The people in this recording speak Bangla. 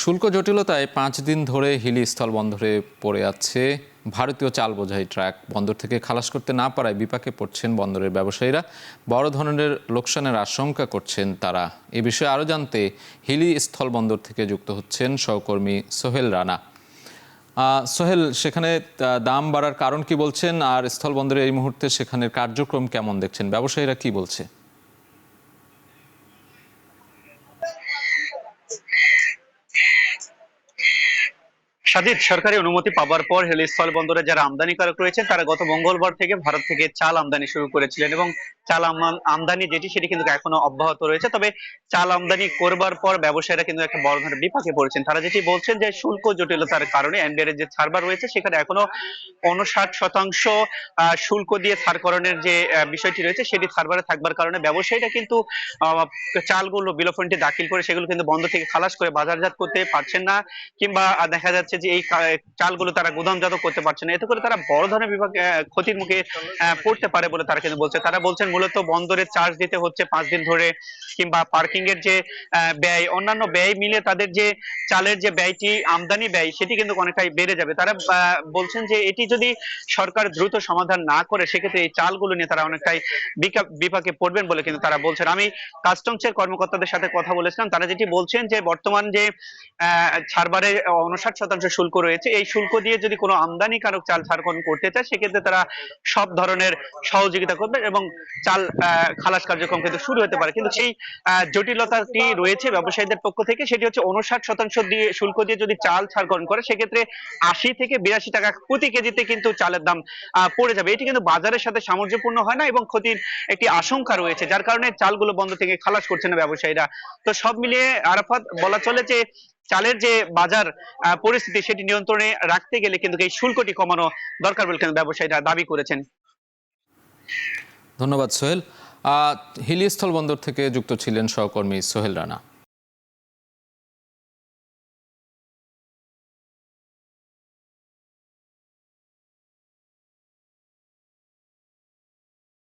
শুল্ক জটিলতায় ৫ দিন ধরে হিলি স্থলবন্দরে পড়ে আছে ভারতীয় চাল বোঝাই ট্রাক। বন্দর থেকে খালাস করতে না পারায় বিপাকে পড়ছেন বন্দরের ব্যবসায়ীরা। বড় ধরনের লোকসানের আশঙ্কা করছেন তারা। এ বিষয়ে আরও জানতে হিলি স্থলবন্দর থেকে যুক্ত হচ্ছেন সহকর্মী সোহেল রানা। সোহেল, সেখানে দাম বাড়ার কারণ কি বলছেন, আর স্থলবন্দরে এই মুহূর্তে সেখানের কার্যক্রম কেমন দেখছেন, ব্যবসায়ীরা কি বলছে? সাজিদ, সরকারি অনুমতি পাওয়ার পর হিলি স্থলবন্দরে যারা আমদানিকারক রয়েছেন তারা গত মঙ্গলবার থেকে ভারত থেকে চাল আমদানি শুরু করেছিলেন এবং চাল আমদানি সেটি কিন্তু এখনো অব্যাহত রয়েছে। তবে চাল আমদানি করবার পর ব্যবসায়ীরা কিন্তু একটা বড় ধরনের বিপাকে পড়েছেন। তারা যেটি বলছেন যে শুল্ক জটিলতার কারণে এনবিআর যে সার্ভার রয়েছে সেখানে এখনো ৫৯% শুল্ক দিয়ে ছাড়করণের যে বিষয়টি রয়েছে সেটি সার্ভারে থাকবার কারণে ব্যবসায়ীরা কিন্তু চালগুলো বিল অফ ফান্ডে দাখিল করে সেগুলো কিন্তু বন্ধ থেকে খালাস করে বাজারজাত করতে পারছেন না, কিংবা দেখা যাচ্ছে যে এই চালগুলো তারা গুদামজাত করতে পারছে না। এতে করে তারা বড় ধরনের ক্ষতির মুখে পড়তে পারে বলে তারা কিন্তু বলছে। তারা বলছেন মূলত বন্দরে চার্জ দিতে হচ্ছে ৫ দিন ধরে, কিংবা পার্কিং এর যে ব্যয়, অন্যান্য ব্যয় মিলে তাদের যে চালের যে ব্যয়টি, আমদানি ব্যয়, সেটি কিন্তু অনেকটাই বেড়ে যাবে। তারা বলছেন যে এটি যদি সরকার দ্রুত সমাধান না করে সেক্ষেত্রে এই চালগুলো নিয়ে তারা অনেকটাই বিপাকে পড়বেন বলে কিন্তু তারা বলছেন। আমি কাস্টমসের কর্মকর্তাদের সাথে কথা বলেছিলাম, তারা যেটি বলছেন যে বর্তমান যে ছাড়বারে ৫৯% শুল্ক রয়েছে, এই শুল্ক দিয়ে যদি কোনো আমদানিকারক চাল ছাড়করণ করতে চায় সেক্ষেত্রে তারা সব ধরনের সহযোগিতা করবে এবং চাল খালাস কার্যক্রম কিন্তু শুরু হতে পারে। কিন্তু সেই জটিলতাটি রয়েছে ব্যবসায়ীদের পক্ষ থেকে, সেটি হচ্ছে ৫৯% দিয়ে শুল্ক দিয়ে যদি চাল ছাড়করণ করে সেক্ষেত্রে ৮০ থেকে ৮২ টাকা প্রতি কেজিতে কিন্তু চালের দাম পড়ে যাবে। এটি কিন্তু বাজারের সাথে সামঞ্জস্যপূর্ণ হয় না এবং ক্ষতির একটি আশঙ্কা রয়েছে, যার কারণে চালগুলো বন্ধ থেকে খালাস করছে না ব্যবসায়ীরা। তো সব মিলিয়ে আরাফাত, বলা চলে যে চালের যে বাজার পরিস্থিতি সেটি নিয়ন্ত্রণে রাখতে গেলে কিন্তু এই শুল্কটি কমানো দরকার বলে কিন্তু ব্যবসায়ীরা দাবি করেছেন। ধন্যবাদ সোহেল। হিলি স্থলবন্দর থেকে যুক্ত ছিলেন সহকর্মী সোহেল রানা।